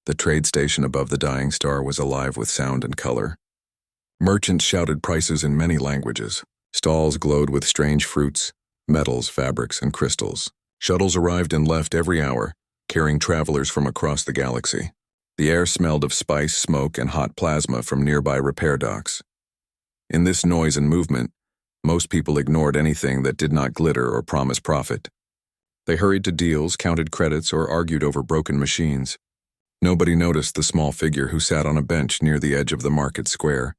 The trade station above the dying star was alive with sound and color. Merchants shouted prices in many languages. Stalls glowed with strange fruits, metals, fabrics, and crystals. Shuttles arrived and left every hour, carrying travelers from across the galaxy. The air smelled of spice, smoke, and hot plasma from nearby repair docks. In this noise and movement, most people ignored anything that did not glitter or promise profit. They hurried to deals, counted credits, or argued over broken machines. Nobody noticed the small figure who sat on a bench near the edge of the market square.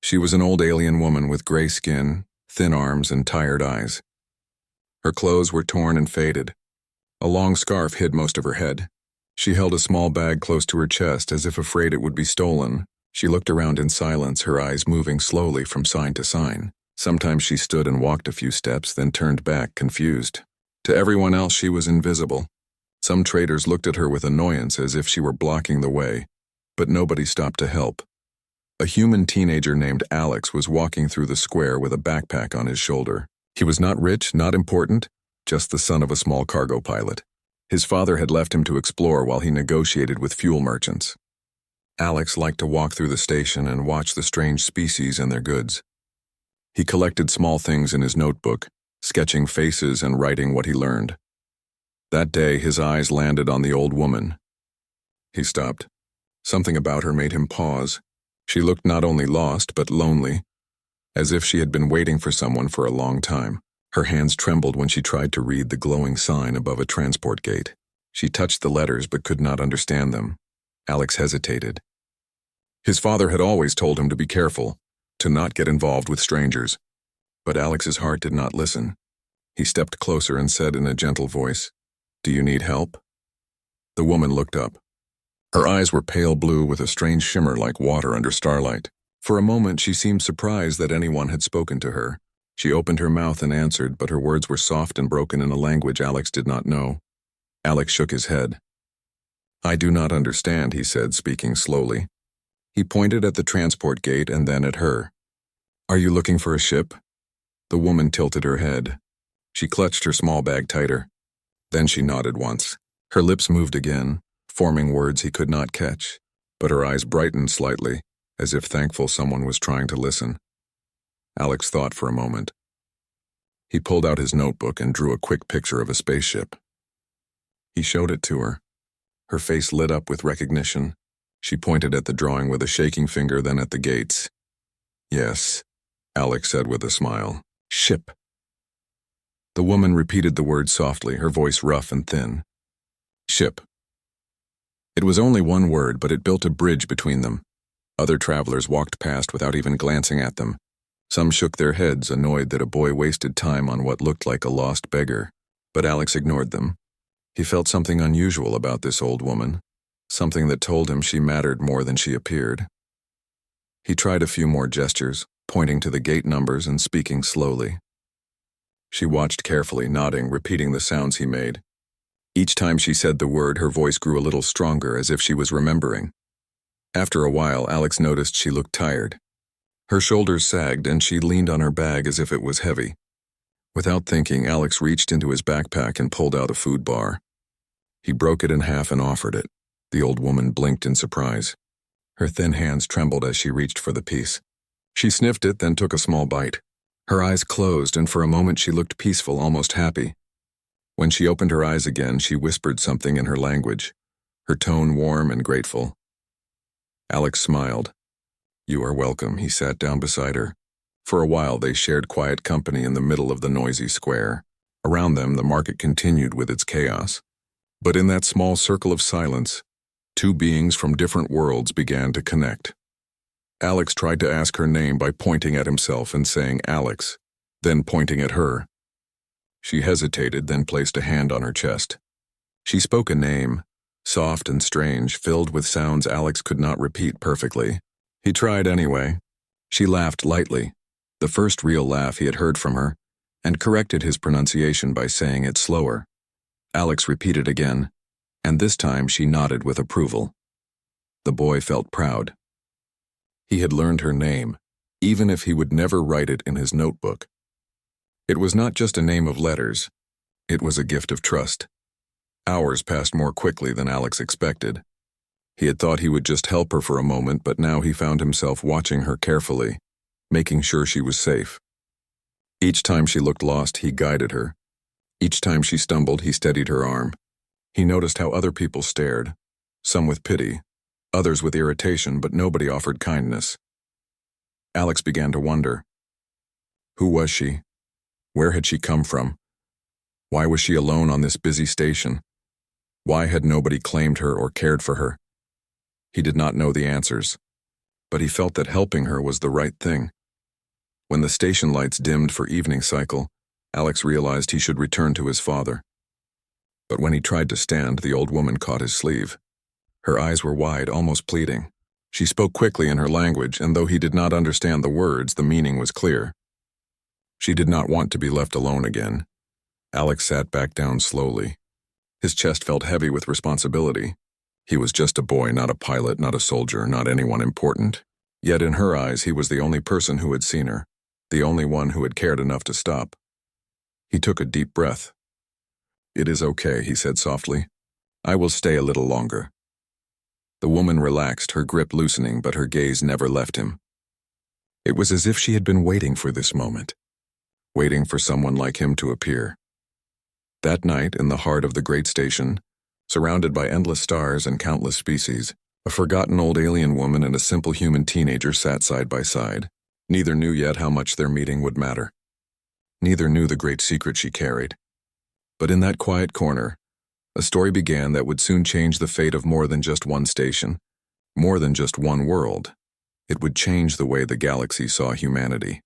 She was an old alien woman with gray skin, thin arms, and tired eyes. Her clothes were torn and faded. A long scarf hid most of her head. She held a small bag close to her chest as if afraid it would be stolen. She looked around in silence, her eyes moving slowly from sign to sign. Sometimes she stood and walked a few steps, then turned back, confused. To everyone else, she was invisible. Some traders looked at her with annoyance as if she were blocking the way, but nobody stopped to help. A human teenager named Alex was walking through the square with a backpack on his shoulder. He was not rich, not important, just the son of a small cargo pilot. His father had left him to explore while he negotiated with fuel merchants. Alex liked to walk through the station and watch the strange species and their goods. He collected small things in his notebook, sketching faces and writing what he learned. That day, his eyes landed on the old woman. He stopped. Something about her made him pause. She looked not only lost, but lonely, as if she had been waiting for someone for a long time. Her hands trembled when she tried to read the glowing sign above a transport gate. She touched the letters but could not understand them. Alex hesitated. His father had always told him to be careful, to not get involved with strangers. But Alex's heart did not listen. He stepped closer and said in a gentle voice, "Do you need help?" The woman looked up. Her eyes were pale blue with a strange shimmer like water under starlight. For a moment she seemed surprised that anyone had spoken to her. She opened her mouth and answered, but her words were soft and broken in a language Alex did not know. Alex shook his head. "I do not understand," he said, speaking slowly. He pointed at the transport gate and then at her. "Are you looking for a ship?" The woman tilted her head. She clutched her small bag tighter. Then she nodded once. Her lips moved again, forming words he could not catch, but her eyes brightened slightly, as if thankful someone was trying to listen. Alex thought for a moment. He pulled out his notebook and drew a quick picture of a spaceship. He showed it to her. Her face lit up with recognition. She pointed at the drawing with a shaking finger, then at the gates. "Yes," Alex said with a smile. "Ship." The woman repeated the word softly, her voice rough and thin. "Ship." It was only one word, but it built a bridge between them. Other travelers walked past without even glancing at them. Some shook their heads, annoyed that a boy wasted time on what looked like a lost beggar. But Alex ignored them. He felt something unusual about this old woman, something that told him she mattered more than she appeared. He tried a few more gestures, pointing to the gate numbers and speaking slowly. She watched carefully, nodding, repeating the sounds he made. Each time she said the word, her voice grew a little stronger, as if she was remembering. After a while, Alex noticed she looked tired. Her shoulders sagged, and she leaned on her bag as if it was heavy. Without thinking, Alex reached into his backpack and pulled out a food bar. He broke it in half and offered it. The old woman blinked in surprise. Her thin hands trembled as she reached for the piece. She sniffed it, then took a small bite. Her eyes closed, and for a moment she looked peaceful, almost happy. When she opened her eyes again, she whispered something in her language, her tone warm and grateful. Alex smiled. "You are welcome," he sat down beside her. For a while they shared quiet company in the middle of the noisy square. Around them, the market continued with its chaos. But in that small circle of silence, two beings from different worlds began to connect. Alex tried to ask her name by pointing at himself and saying Alex, then pointing at her. She hesitated, then placed a hand on her chest. She spoke a name, soft and strange, filled with sounds Alex could not repeat perfectly. He tried anyway. She laughed lightly, the first real laugh he had heard from her, and corrected his pronunciation by saying it slower. Alex repeated again, and this time she nodded with approval. The boy felt proud. He had learned her name, even if he would never write it in his notebook. It was not just a name of letters. It was a gift of trust. Hours passed more quickly than Alex expected. He had thought he would just help her for a moment, but now he found himself watching her carefully, making sure she was safe. Each time she looked lost, he guided her. Each time she stumbled, he steadied her arm. He noticed how other people stared, some with pity, others with irritation, but nobody offered kindness. Alex began to wonder. Who was she? Where had she come from? Why was she alone on this busy station? Why had nobody claimed her or cared for her? He did not know the answers, but he felt that helping her was the right thing. When the station lights dimmed for evening cycle, Alex realized he should return to his father. But when he tried to stand, the old woman caught his sleeve. Her eyes were wide, almost pleading. She spoke quickly in her language, and though he did not understand the words, the meaning was clear. She did not want to be left alone again. Alex sat back down slowly. His chest felt heavy with responsibility. He was just a boy, not a pilot, not a soldier, not anyone important. Yet in her eyes, he was the only person who had seen her, the only one who had cared enough to stop. He took a deep breath. "It is okay," he said softly. "I will stay a little longer." The woman relaxed, her grip loosening, but her gaze never left him. It was as if she had been waiting for this moment, waiting for someone like him to appear. That night, in the heart of the great station, surrounded by endless stars and countless species, a forgotten old alien woman and a simple human teenager sat side by side. Neither knew yet how much their meeting would matter. Neither knew the great secret she carried. But in that quiet corner, a story began that would soon change the fate of more than just one station, more than just one world. It would change the way the galaxy saw humanity.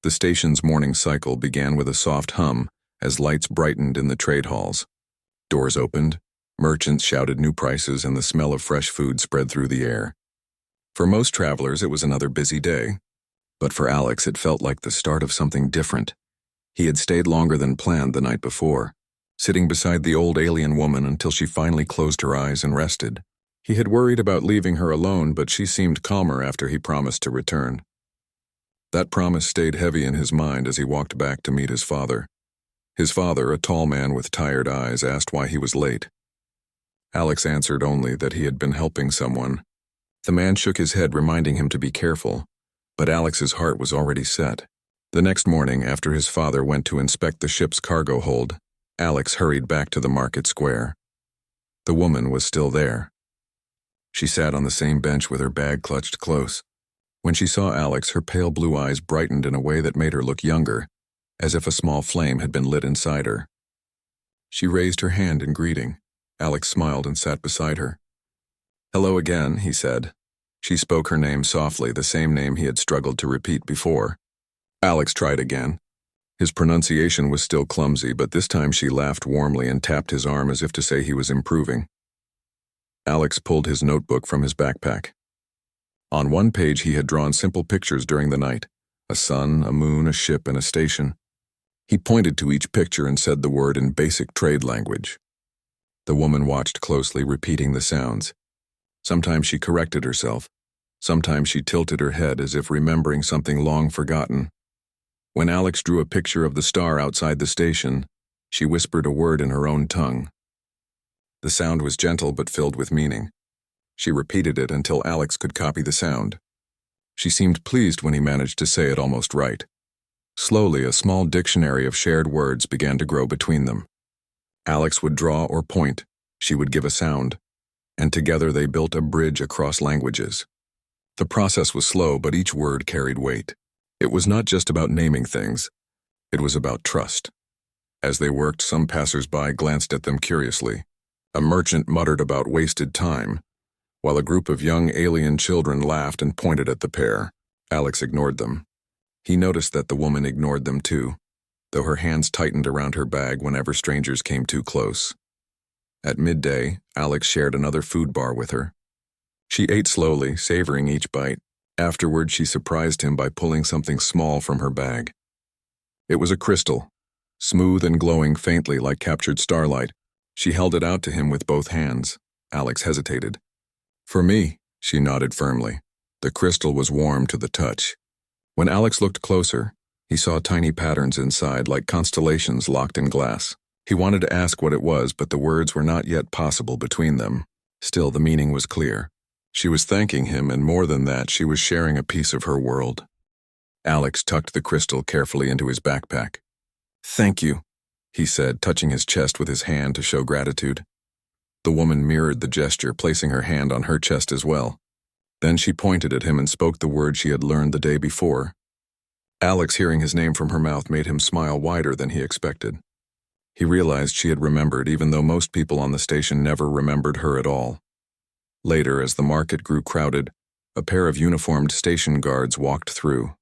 The station's morning cycle began with a soft hum as lights brightened in the trade halls. Doors opened, merchants shouted new prices, and the smell of fresh food spread through the air. For most travelers, it was another busy day. But for Alex, it felt like the start of something different. He had stayed longer than planned the night before, sitting beside the old alien woman until she finally closed her eyes and rested. He had worried about leaving her alone, but she seemed calmer after he promised to return. That promise stayed heavy in his mind as he walked back to meet his father. His father, a tall man with tired eyes, asked why he was late. Alex answered only that he had been helping someone. The man shook his head, reminding him to be careful, but Alex's heart was already set. The next morning, after his father went to inspect the ship's cargo hold, Alex hurried back to the market square. The woman was still there. She sat on the same bench with her bag clutched close. When she saw Alex, her pale blue eyes brightened in a way that made her look younger, as if a small flame had been lit inside her. She raised her hand in greeting. Alex smiled and sat beside her. "Hello again," he said. She spoke her name softly, the same name he had struggled to repeat before. Alex tried again. His pronunciation was still clumsy, but this time she laughed warmly and tapped his arm as if to say he was improving. Alex pulled his notebook from his backpack. On one page he had drawn simple pictures during the night: a sun, a moon, a ship, and a station. He pointed to each picture and said the word in basic trade language. The woman watched closely, repeating the sounds. Sometimes she corrected herself. Sometimes she tilted her head as if remembering something long forgotten. When Alex drew a picture of the star outside the station, she whispered a word in her own tongue. The sound was gentle but filled with meaning. She repeated it until Alex could copy the sound. She seemed pleased when he managed to say it almost right. Slowly, a small dictionary of shared words began to grow between them. Alex would draw or point, she would give a sound, and together they built a bridge across languages. The process was slow, but each word carried weight. It was not just about naming things, it was about trust. As they worked, some passers-by glanced at them curiously. A merchant muttered about wasted time, while a group of young alien children laughed and pointed at the pair. Alex ignored them. He noticed that the woman ignored them too, though her hands tightened around her bag whenever strangers came too close. At midday, Alex shared another food bar with her. She ate slowly, savoring each bite. Afterward, she surprised him by pulling something small from her bag. It was a crystal, smooth and glowing faintly like captured starlight. She held it out to him with both hands. Alex hesitated. "For me," she nodded firmly. The crystal was warm to the touch. When Alex looked closer, he saw tiny patterns inside, like constellations locked in glass. He wanted to ask what it was, but the words were not yet possible between them. Still, the meaning was clear. She was thanking him, and more than that, she was sharing a piece of her world. Alex tucked the crystal carefully into his backpack. "Thank you," he said, touching his chest with his hand to show gratitude. The woman mirrored the gesture, placing her hand on her chest as well. Then she pointed at him and spoke the word she had learned the day before. Alex, hearing his name from her mouth, made him smile wider than he expected. He realized she had remembered, even though most people on the station never remembered her at all. Later, as the market grew crowded, a pair of uniformed station guards walked through.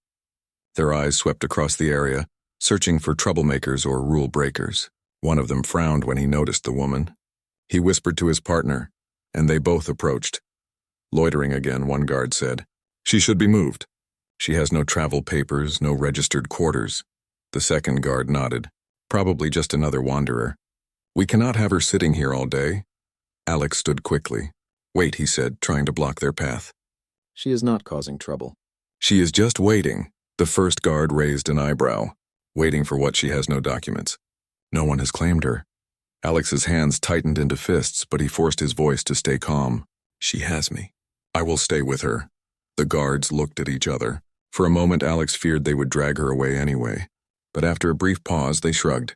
Their eyes swept across the area, searching for troublemakers or rule breakers. One of them frowned when he noticed the woman. He whispered to his partner, and they both approached. Loitering again, one guard said, "She should be moved. She has no travel papers, no registered quarters." The second guard nodded. "Probably just another wanderer. We cannot have her sitting here all day." Alex stood quickly. "Wait," he said, trying to block their path. "She is not causing trouble." "She is just waiting." The first guard raised an eyebrow. "Waiting for what? She has no documents." "No one has claimed her." Alex's hands tightened into fists, but he forced his voice to stay calm. "She has me. I will stay with her." The guards looked at each other. For a moment, Alex feared they would drag her away anyway. But after a brief pause, they shrugged.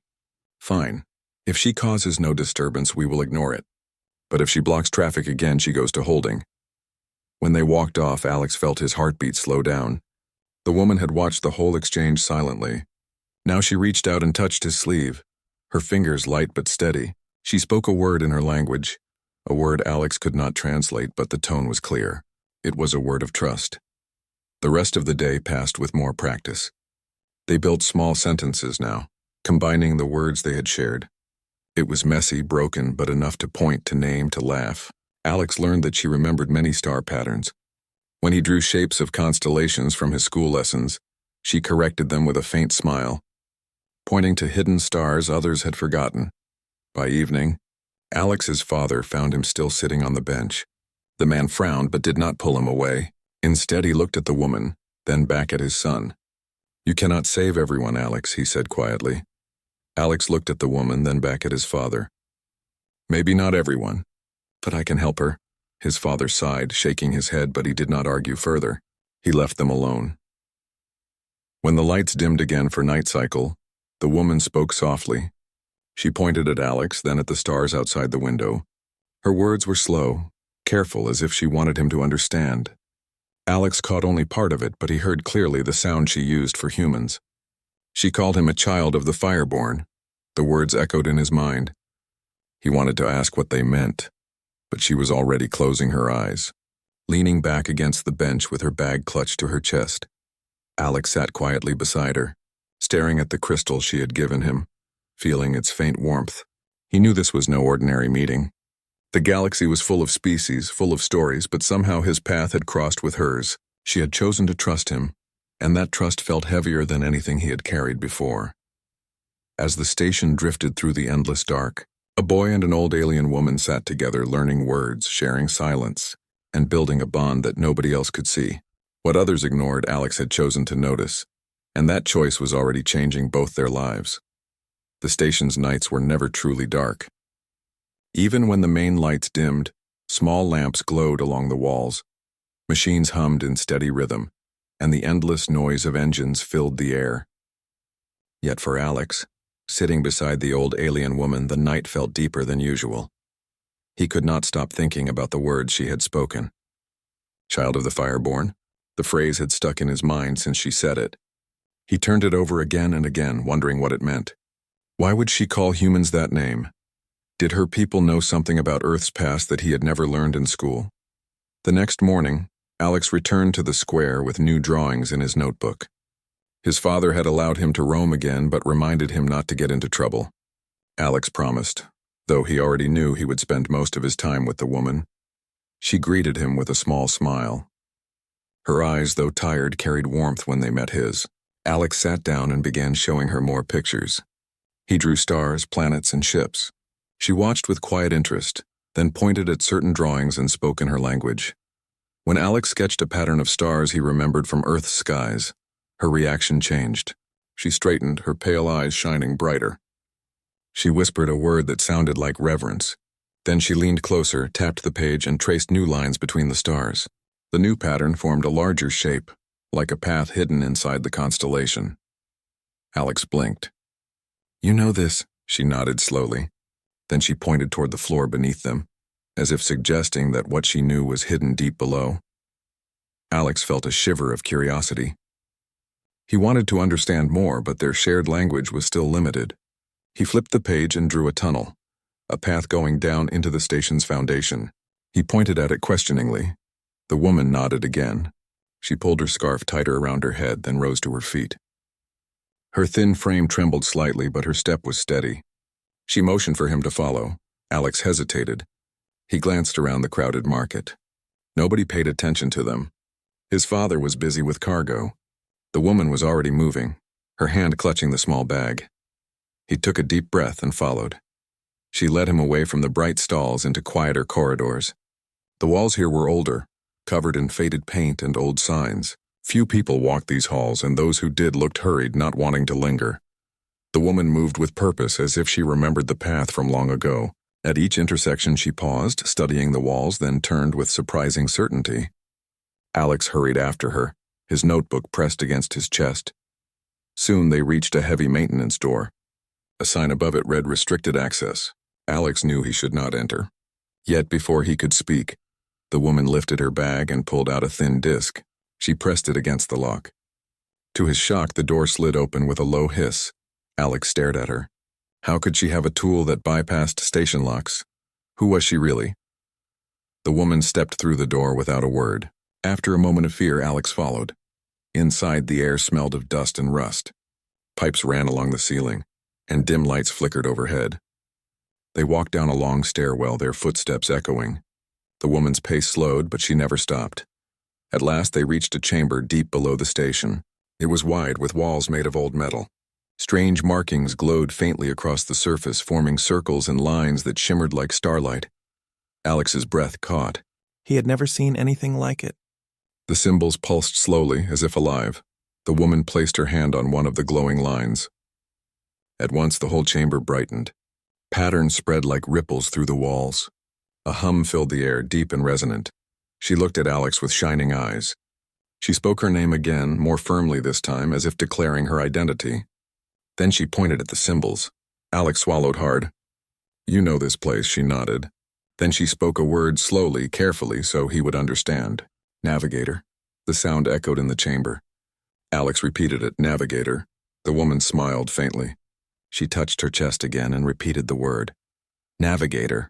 "Fine. If she causes no disturbance, we will ignore it. But if she blocks traffic again, she goes to holding." When they walked off, Alex felt his heartbeat slow down. The woman had watched the whole exchange silently. Now she reached out and touched his sleeve. Her fingers light but steady. She spoke a word in her language, a word Alex could not translate, but the tone was clear. It was a word of trust. The rest of the day passed with more practice. They built small sentences now, combining the words they had shared. It was messy, broken, but enough to point, to name, to laugh. Alex learned that she remembered many star patterns. When he drew shapes of constellations from his school lessons, she corrected them with a faint smile. Pointing to hidden stars others had forgotten. By evening, Alex's father found him still sitting on the bench. The man frowned but did not pull him away. Instead, he looked at the woman, then back at his son. "You cannot save everyone, Alex," he said quietly. Alex looked at the woman, then back at his father. "Maybe not everyone, but I can help her." His father sighed, shaking his head, but he did not argue further. He left them alone. When the lights dimmed again for night cycle, the woman spoke softly. She pointed at Alex, then at the stars outside the window. Her words were slow, careful, as if she wanted him to understand. Alex caught only part of it, but he heard clearly the sound she used for humans. She called him a child of the Fireborn. The words echoed in his mind. He wanted to ask what they meant, but she was already closing her eyes, leaning back against the bench with her bag clutched to her chest. Alex sat quietly beside her, staring at the crystal she had given him, feeling its faint warmth. He knew this was no ordinary meeting. The galaxy was full of species, full of stories, but somehow his path had crossed with hers. She had chosen to trust him, and that trust felt heavier than anything he had carried before. As the station drifted through the endless dark, a boy and an old alien woman sat together, learning words, sharing silence, and building a bond that nobody else could see. What others ignored, Alex had chosen to notice, and that choice was already changing both their lives. The station's nights were never truly dark. Even when the main lights dimmed, small lamps glowed along the walls. Machines hummed in steady rhythm, and the endless noise of engines filled the air. Yet for Alex, sitting beside the old alien woman, the night felt deeper than usual. He could not stop thinking about the words she had spoken. "Child of the Fireborn?" The phrase had stuck in his mind since she said it. He turned it over again and again, wondering what it meant. Why would she call humans that name? Did her people know something about Earth's past that he had never learned in school? The next morning, Alex returned to the square with new drawings in his notebook. His father had allowed him to roam again, but reminded him not to get into trouble. Alex promised, though he already knew he would spend most of his time with the woman. She greeted him with a small smile. Her eyes, though tired, carried warmth when they met his. Alex sat down and began showing her more pictures. He drew stars, planets, and ships. She watched with quiet interest, then pointed at certain drawings and spoke in her language. When Alex sketched a pattern of stars he remembered from Earth's skies, her reaction changed. She straightened, her pale eyes shining brighter. She whispered a word that sounded like reverence. Then she leaned closer, tapped the page, and traced new lines between the stars. The new pattern formed a larger shape, like a path hidden inside the constellation. Alex blinked. "You know this," she nodded slowly. Then she pointed toward the floor beneath them, as if suggesting that what she knew was hidden deep below. Alex felt a shiver of curiosity. He wanted to understand more, but their shared language was still limited. He flipped the page and drew a tunnel, a path going down into the station's foundation. He pointed at it questioningly. The woman nodded again. She pulled her scarf tighter around her head, then rose to her feet. Her thin frame trembled slightly, but her step was steady. She motioned for him to follow. Alex hesitated. He glanced around the crowded market. Nobody paid attention to them. His father was busy with cargo. The woman was already moving, her hand clutching the small bag. He took a deep breath and followed. She led him away from the bright stalls into quieter corridors. The walls here were older, covered in faded paint and old signs. Few people walked these halls, and those who did looked hurried, not wanting to linger. The woman moved with purpose, as if she remembered the path from long ago. At each intersection she paused, studying the walls, then turned with surprising certainty. Alex hurried after her, his notebook pressed against his chest. Soon they reached a heavy maintenance door. A sign above it read "Restricted Access." Alex knew he should not enter. Yet before he could speak, the woman lifted her bag and pulled out a thin disc. She pressed it against the lock. To his shock, the door slid open with a low hiss. Alex stared at her. How could she have a tool that bypassed station locks? Who was she really? The woman stepped through the door without a word. After a moment of fear, Alex followed. Inside, the air smelled of dust and rust. Pipes ran along the ceiling, and dim lights flickered overhead. They walked down a long stairwell, their footsteps echoing. The woman's pace slowed, but she never stopped. At last they reached a chamber deep below the station. It was wide, with walls made of old metal. Strange markings glowed faintly across the surface, forming circles and lines that shimmered like starlight. Alex's breath caught. He had never seen anything like it. The symbols pulsed slowly, as if alive. The woman placed her hand on one of the glowing lines. At once the whole chamber brightened. Patterns spread like ripples through the walls. A hum filled the air, deep and resonant. She looked at Alex with shining eyes. She spoke her name again, more firmly this time, as if declaring her identity. Then she pointed at the symbols. Alex swallowed hard. "You know this place," she nodded. Then she spoke a word slowly, carefully, so he would understand. "Navigator." The sound echoed in the chamber. Alex repeated it, "Navigator." The woman smiled faintly. She touched her chest again and repeated the word. "Navigator."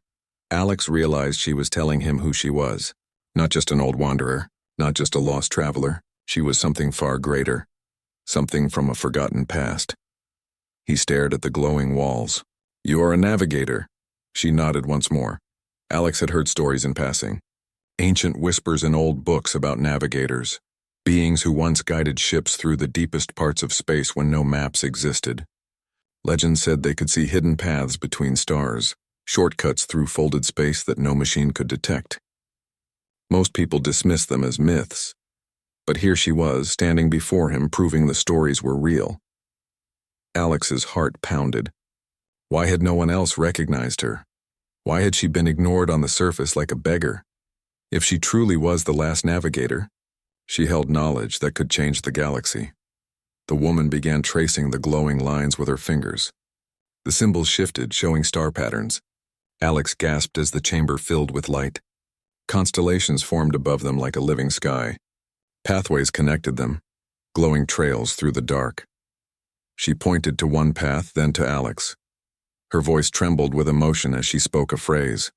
Alex realized she was telling him who she was. Not just an old wanderer, not just a lost traveler. She was something far greater. Something from a forgotten past. He stared at the glowing walls. "You are a navigator." She nodded once more. Alex had heard stories in passing. Ancient whispers in old books about navigators. Beings who once guided ships through the deepest parts of space when no maps existed. Legends said they could see hidden paths between stars, shortcuts through folded space that no machine could detect. Most people dismissed them as myths. But here she was, standing before him, proving the stories were real. Alex's heart pounded. Why had no one else recognized her? Why had she been ignored on the surface like a beggar? If she truly was the last navigator, she held knowledge that could change the galaxy. The woman began tracing the glowing lines with her fingers. The symbols shifted, showing star patterns. Alex gasped as the chamber filled with light. Constellations formed above them like a living sky. Pathways connected them, glowing trails through the dark. She pointed to one path, then to Alex. Her voice trembled with emotion as she spoke a phrase.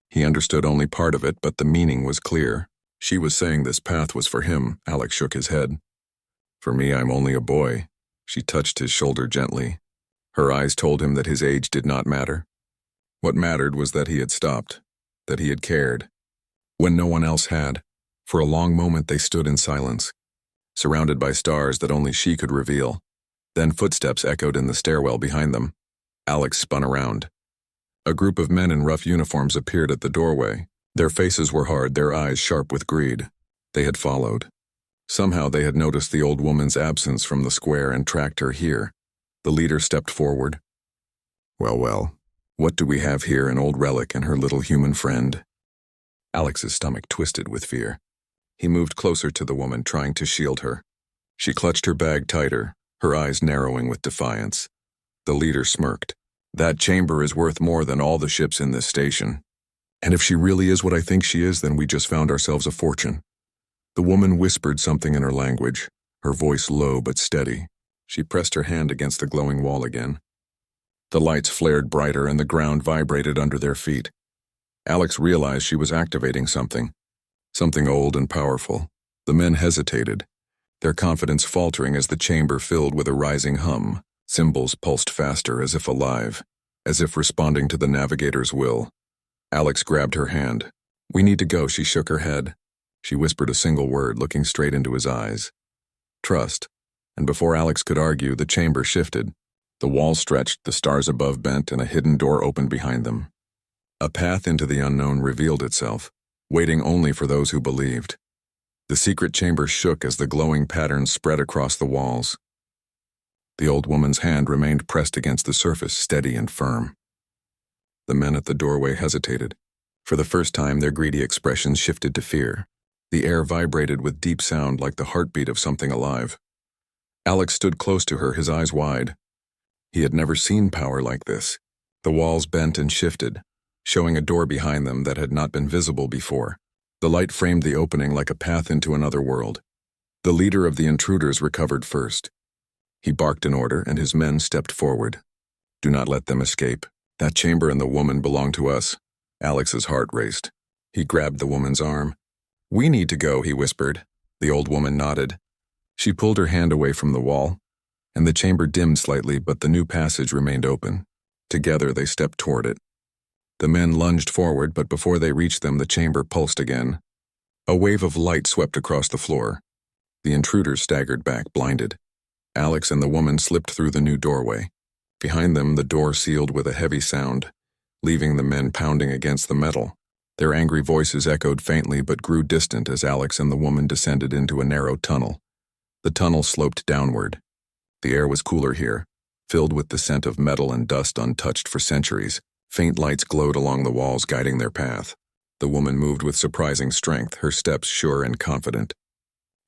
He understood only part of it, but the meaning was clear. She was saying this path was for him. Alex shook his head. "For me, I'm only a boy." She touched his shoulder gently. Her eyes told him that his age did not matter. What mattered was that he had stopped, that he had cared, when no one else had. For a long moment they stood in silence, surrounded by stars that only she could reveal. Then footsteps echoed in the stairwell behind them. Alex spun around. A group of men in rough uniforms appeared at the doorway. Their faces were hard, their eyes sharp with greed. They had followed. Somehow they had noticed the old woman's absence from the square and tracked her here. The leader stepped forward. Well, What do we have here? An old relic and her little human friend. Alex's stomach twisted with fear. He moved closer to the woman, trying to shield her. She clutched her bag tighter, her eyes narrowing with defiance. The leader smirked. That chamber is worth more than all the ships in this station. And if she really is what I think she is, then we just found ourselves a fortune. The woman whispered something in her language, her voice low but steady. She pressed her hand against the glowing wall again. The lights flared brighter and the ground vibrated under their feet. Alex realized she was activating something old and powerful. The men hesitated, their confidence faltering as the chamber filled with a rising hum. Symbols pulsed faster, as if alive, as if responding to the navigator's will. Alex grabbed her hand. "We need to go," she shook her head. She whispered a single word, looking straight into his eyes. "Trust." And before Alex could argue, the chamber shifted. The walls stretched, the stars above bent, and a hidden door opened behind them. A path into the unknown revealed itself, waiting only for those who believed. The secret chamber shook as the glowing patterns spread across the walls. The old woman's hand remained pressed against the surface, steady and firm. The men at the doorway hesitated. For the first time, their greedy expressions shifted to fear. The air vibrated with deep sound like the heartbeat of something alive. Alex stood close to her, his eyes wide. He had never seen power like this. The walls bent and shifted, showing a door behind them that had not been visible before. The light framed the opening like a path into another world. The leader of the intruders recovered first. He barked an order, and his men stepped forward. "Do not let them escape. That chamber and the woman belong to us." Alex's heart raced. He grabbed the woman's arm. "We need to go," he whispered. The old woman nodded. She pulled her hand away from the wall, and the chamber dimmed slightly, but the new passage remained open. Together they stepped toward it. The men lunged forward, but before they reached them, the chamber pulsed again. A wave of light swept across the floor. The intruders staggered back, blinded. Alex and the woman slipped through the new doorway. Behind them, the door sealed with a heavy sound, leaving the men pounding against the metal. Their angry voices echoed faintly but grew distant as Alex and the woman descended into a narrow tunnel. The tunnel sloped downward. The air was cooler here, filled with the scent of metal and dust untouched for centuries. Faint lights glowed along the walls, guiding their path. The woman moved with surprising strength, her steps sure and confident.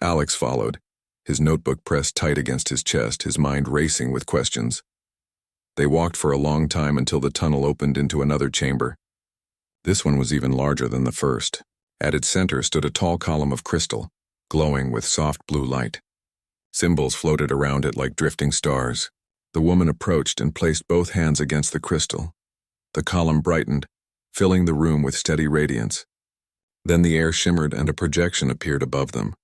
Alex followed, his notebook pressed tight against his chest, his mind racing with questions. They walked for a long time until the tunnel opened into another chamber. This one was even larger than the first. At its center stood a tall column of crystal, glowing with soft blue light. Symbols floated around it like drifting stars. The woman approached and placed both hands against the crystal. The column brightened, filling the room with steady radiance. Then the air shimmered and a projection appeared above them.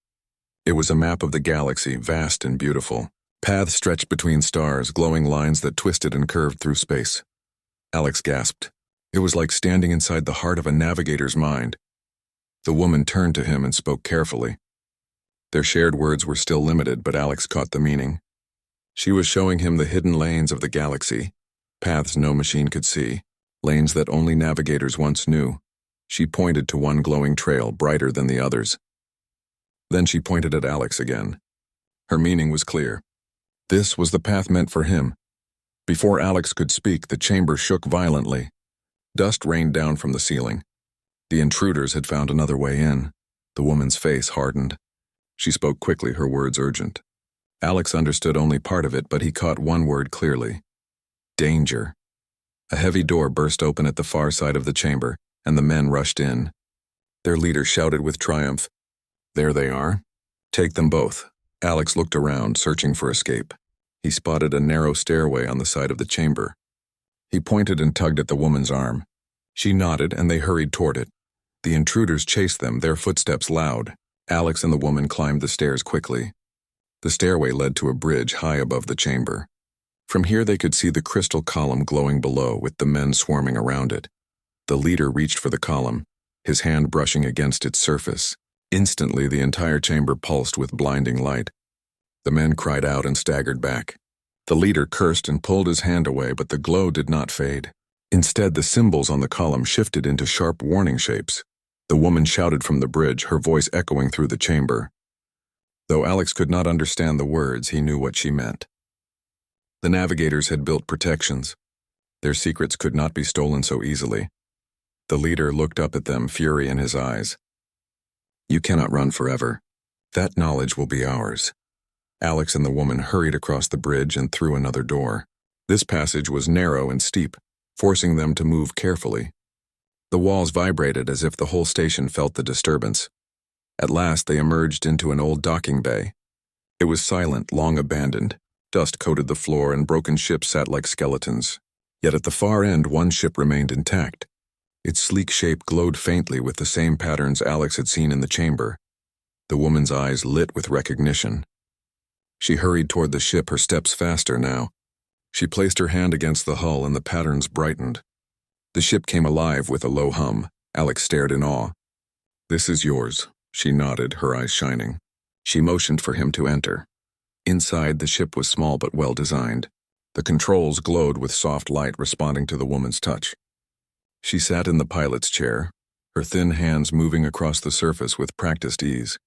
It was a map of the galaxy, vast and beautiful. Paths stretched between stars, glowing lines that twisted and curved through space. Alex gasped. It was like standing inside the heart of a navigator's mind. The woman turned to him and spoke carefully. Their shared words were still limited, but Alex caught the meaning. She was showing him the hidden lanes of the galaxy, paths no machine could see, lanes that only navigators once knew. She pointed to one glowing trail, brighter than the others. Then she pointed at Alex again. Her meaning was clear. This was the path meant for him. Before Alex could speak, the chamber shook violently. Dust rained down from the ceiling. The intruders had found another way in. The woman's face hardened. She spoke quickly, her words urgent. Alex understood only part of it, but he caught one word clearly. Danger. A heavy door burst open at the far side of the chamber, and the men rushed in. Their leader shouted with triumph, "There they are. Take them both." Alex looked around, searching for escape. He spotted a narrow stairway on the side of the chamber. He pointed and tugged at the woman's arm. She nodded, and they hurried toward it. The intruders chased them, their footsteps loud. Alex and the woman climbed the stairs quickly. The stairway led to a bridge high above the chamber. From here they could see the crystal column glowing below, with the men swarming around it. The leader reached for the column, his hand brushing against its surface. Instantly, the entire chamber pulsed with blinding light. The men cried out and staggered back. The leader cursed and pulled his hand away, but the glow did not fade. Instead, the symbols on the column shifted into sharp warning shapes. The woman shouted from the bridge, her voice echoing through the chamber. Though Alex could not understand the words, he knew what she meant. The navigators had built protections. Their secrets could not be stolen so easily. The leader looked up at them, fury in his eyes. You cannot run forever. That knowledge will be ours. Alex and the woman hurried across the bridge and through another door. This passage was narrow and steep, forcing them to move carefully. The walls vibrated as if the whole station felt the disturbance. At last they emerged into an old docking bay. It was silent, long abandoned. Dust coated the floor and broken ships sat like skeletons. Yet at the far end, one ship remained intact. Its sleek shape glowed faintly with the same patterns Alex had seen in the chamber. The woman's eyes lit with recognition. She hurried toward the ship, her steps faster now. She placed her hand against the hull and the patterns brightened. The ship came alive with a low hum. Alex stared in awe. This is yours, she nodded, her eyes shining. She motioned for him to enter. Inside, the ship was small but well designed. The controls glowed with soft light responding to the woman's touch. She sat in the pilot's chair, her thin hands moving across the surface with practiced ease.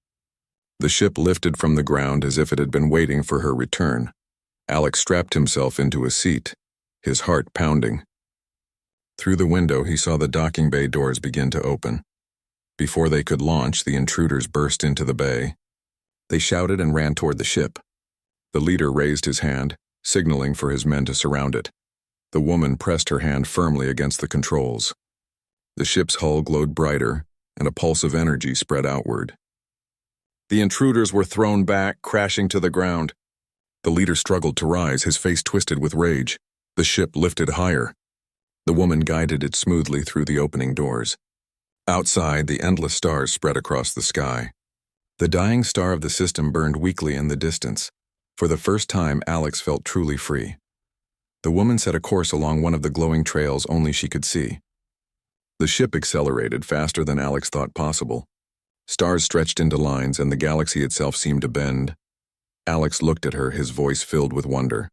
The ship lifted from the ground as if it had been waiting for her return. Alex strapped himself into a seat, his heart pounding. Through the window, he saw the docking bay doors begin to open. Before they could launch, the intruders burst into the bay. They shouted and ran toward the ship. The leader raised his hand, signaling for his men to surround it. The woman pressed her hand firmly against the controls. The ship's hull glowed brighter, and a pulse of energy spread outward. The intruders were thrown back, crashing to the ground. The leader struggled to rise, his face twisted with rage. The ship lifted higher. The woman guided it smoothly through the opening doors. Outside, the endless stars spread across the sky. The dying star of the system burned weakly in the distance. For the first time, Alex felt truly free. The woman set a course along one of the glowing trails only she could see. The ship accelerated faster than Alex thought possible. Stars stretched into lines, and the galaxy itself seemed to bend. Alex looked at her, his voice filled with wonder.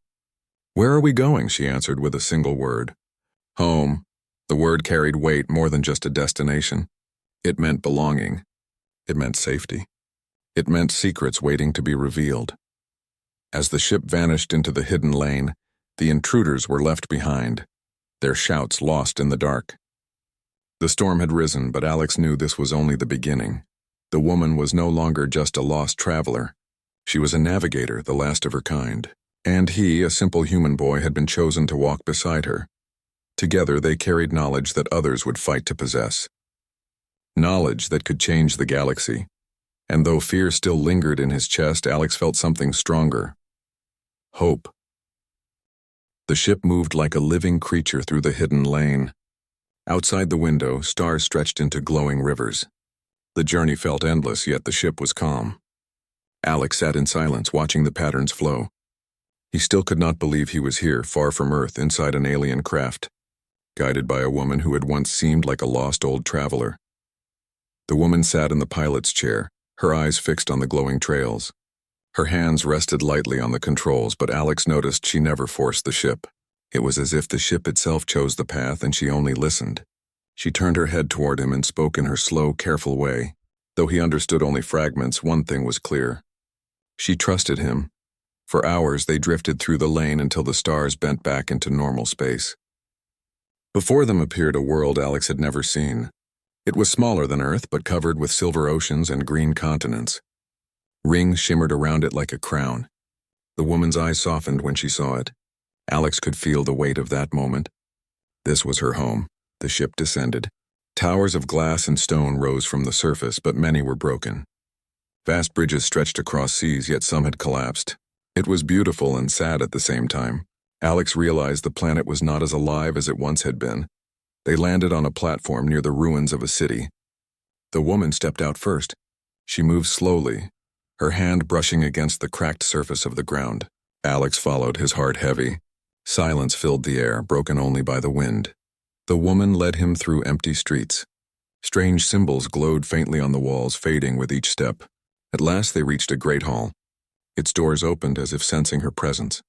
"Where are we going?" she answered with a single word. "Home." The word carried weight more than just a destination. It meant belonging. It meant safety. It meant secrets waiting to be revealed. As the ship vanished into the hidden lane, the intruders were left behind, their shouts lost in the dark. The storm had risen, but Alex knew this was only the beginning. The woman was no longer just a lost traveler. She was a navigator, the last of her kind. And he, a simple human boy, had been chosen to walk beside her. Together they carried knowledge that others would fight to possess. Knowledge that could change the galaxy. And though fear still lingered in his chest, Alex felt something stronger. Hope. The ship moved like a living creature through the hidden lane. Outside the window, stars stretched into glowing rivers. The journey felt endless, yet the ship was calm. Alex sat in silence, watching the patterns flow. He still could not believe he was here, far from Earth, inside an alien craft, guided by a woman who had once seemed like a lost old traveler. The woman sat in the pilot's chair, her eyes fixed on the glowing trails. Her hands rested lightly on the controls, but Alex noticed she never forced the ship. It was as if the ship itself chose the path and she only listened. She turned her head toward him and spoke in her slow, careful way. Though he understood only fragments, one thing was clear. She trusted him. For hours they drifted through the lane until the stars bent back into normal space. Before them appeared a world Alex had never seen. It was smaller than Earth, but covered with silver oceans and green continents. Rings shimmered around it like a crown. The woman's eyes softened when she saw it. Alex could feel the weight of that moment. This was her home. The ship descended. Towers of glass and stone rose from the surface, but many were broken. Vast bridges stretched across seas, yet some had collapsed. It was beautiful and sad at the same time. Alex realized the planet was not as alive as it once had been. They landed on a platform near the ruins of a city. The woman stepped out first. She moved slowly, her hand brushing against the cracked surface of the ground. Alex followed, his heart heavy. Silence filled the air, broken only by the wind. The woman led him through empty streets. Strange symbols glowed faintly on the walls, fading with each step. At last they reached a great hall. Its doors opened as if sensing her presence.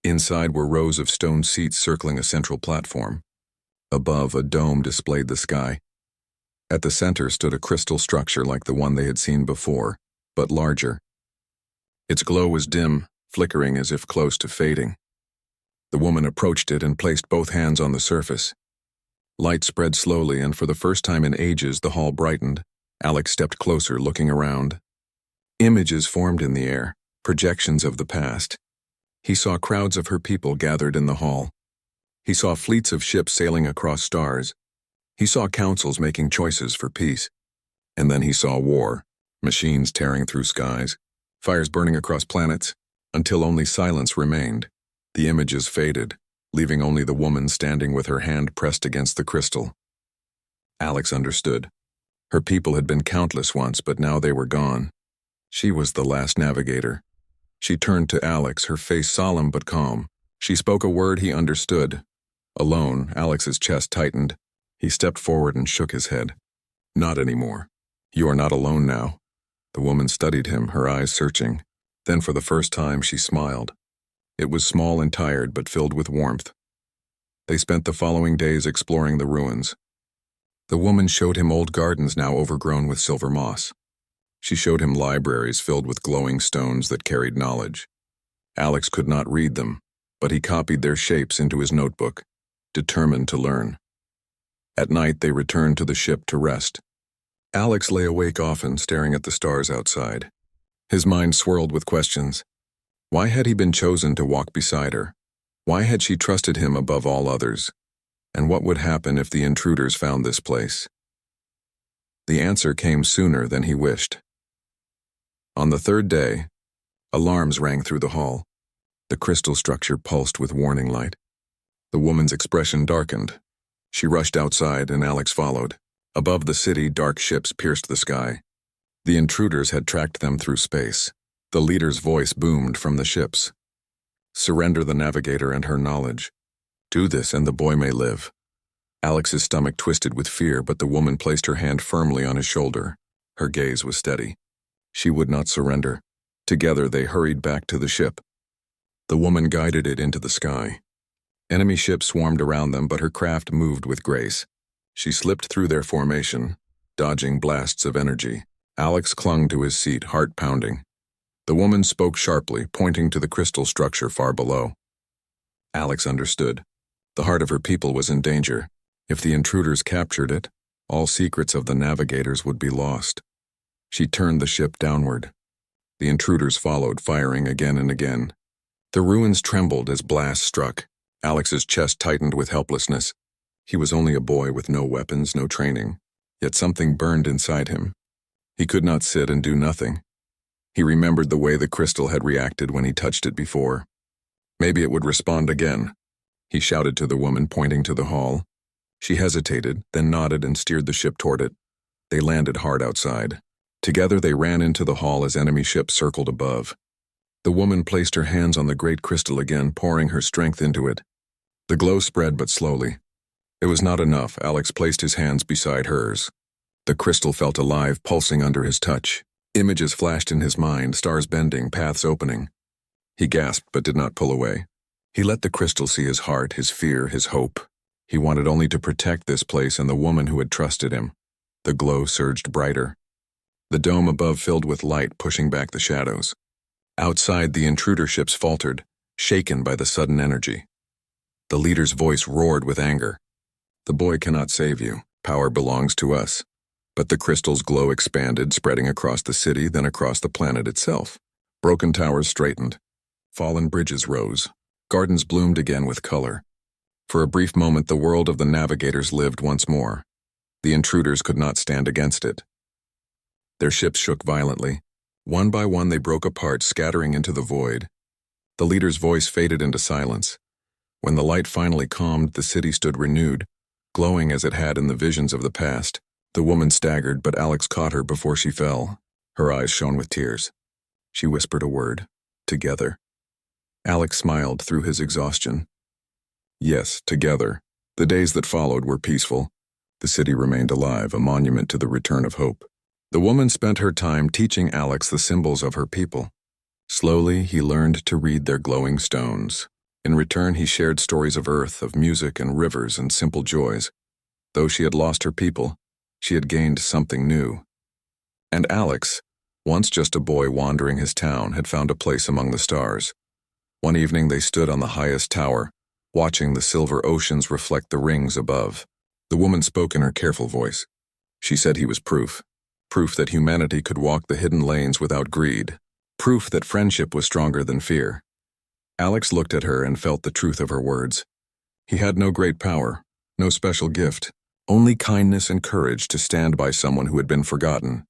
Inside were rows of stone seats circling a central platform. Above, a dome displayed the sky. At the center stood a crystal structure like the one they had seen before, but larger. Its glow was dim, flickering as if close to fading. The woman approached it and placed both hands on the surface. Light spread slowly, and for the first time in ages, the hall brightened. Alex stepped closer, looking around. Images formed in the air, projections of the past. He saw crowds of her people gathered in the hall. He saw fleets of ships sailing across stars. He saw councils making choices for peace. And then he saw war, machines tearing through skies, fires burning across planets, until only silence remained. The images faded, leaving only the woman standing with her hand pressed against the crystal. Alex understood. Her people had been countless once, but now they were gone. She was the last navigator. She turned to Alex, her face solemn but calm. She spoke a word he understood. Alone, Alex's chest tightened. He stepped forward and shook his head. Not anymore. You are not alone now. The woman studied him, her eyes searching. Then for the first time she smiled. It was small and tired, but filled with warmth. They spent the following days exploring the ruins. The woman showed him old gardens now overgrown with silver moss. She showed him libraries filled with glowing stones that carried knowledge. Alex could not read them, but he copied their shapes into his notebook, determined to learn. At night, they returned to the ship to rest. Alex lay awake often, staring at the stars outside. His mind swirled with questions. Why had he been chosen to walk beside her? Why had she trusted him above all others? And what would happen if the intruders found this place? The answer came sooner than he wished. On the third day, alarms rang through the hall. The crystal structure pulsed with warning light. The woman's expression darkened. She rushed outside, and Alex followed. Above the city, dark ships pierced the sky. The intruders had tracked them through space. The leader's voice boomed from the ships. Surrender the navigator and her knowledge. Do this, and the boy may live. Alex's stomach twisted with fear, but the woman placed her hand firmly on his shoulder. Her gaze was steady. She would not surrender. Together they hurried back to the ship. The woman guided it into the sky. Enemy ships swarmed around them, but her craft moved with grace. She slipped through their formation, dodging blasts of energy. Alex clung to his seat, heart pounding. The woman spoke sharply, pointing to the crystal structure far below. Alex understood. The heart of her people was in danger. If the intruders captured it, all secrets of the navigators would be lost. She turned the ship downward. The intruders followed, firing again and again. The ruins trembled as blasts struck. Alex's chest tightened with helplessness. He was only a boy with no weapons, no training, yet something burned inside him. He could not sit and do nothing. He remembered the way the crystal had reacted when he touched it before. Maybe it would respond again. He shouted to the woman, pointing to the hall. She hesitated, then nodded and steered the ship toward it. They landed hard outside. Together they ran into the hall as enemy ships circled above. The woman placed her hands on the great crystal again, pouring her strength into it. The glow spread but slowly. It was not enough. Alex placed his hands beside hers. The crystal felt alive, pulsing under his touch. Images flashed in his mind, stars bending, paths opening. He gasped but did not pull away. He let the crystal see his heart, his fear, his hope. He wanted only to protect this place and the woman who had trusted him. The glow surged brighter. The dome above filled with light, pushing back the shadows. Outside, the intruder ships faltered, shaken by the sudden energy. The leader's voice roared with anger. The boy cannot save you. Power belongs to us. But the crystal's glow expanded, spreading across the city, then across the planet itself. Broken towers straightened. Fallen bridges rose. Gardens bloomed again with color. For a brief moment, the world of the navigators lived once more. The intruders could not stand against it. Their ships shook violently. One by one, they broke apart, scattering into the void. The leader's voice faded into silence. When the light finally calmed, the city stood renewed, glowing as it had in the visions of the past. The woman staggered, but Alex caught her before she fell. Her eyes shone with tears. She whispered a word. Together. Alex smiled through his exhaustion. Yes, together. The days that followed were peaceful. The city remained alive, a monument to the return of hope. The woman spent her time teaching Alex the symbols of her people. Slowly, he learned to read their glowing stones. In return, he shared stories of earth, of music and rivers and simple joys. Though she had lost her people, she had gained something new. And Alex, once just a boy wandering his town, had found a place among the stars. One evening they stood on the highest tower, watching the silver oceans reflect the rings above. The woman spoke in her careful voice. She said he was proof. Proof that humanity could walk the hidden lanes without greed. Proof that friendship was stronger than fear. Alex looked at her and felt the truth of her words. He had no great power, no special gift, only kindness and courage to stand by someone who had been forgotten.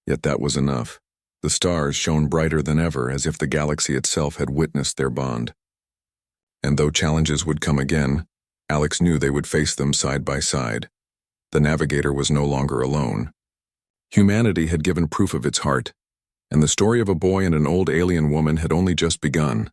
Yet that was enough. The stars shone brighter than ever, as if the galaxy itself had witnessed their bond. And though challenges would come again, Alex knew they would face them side by side. The navigator was no longer alone. Humanity had given proof of its heart, and the story of a boy and an old alien woman had only just begun.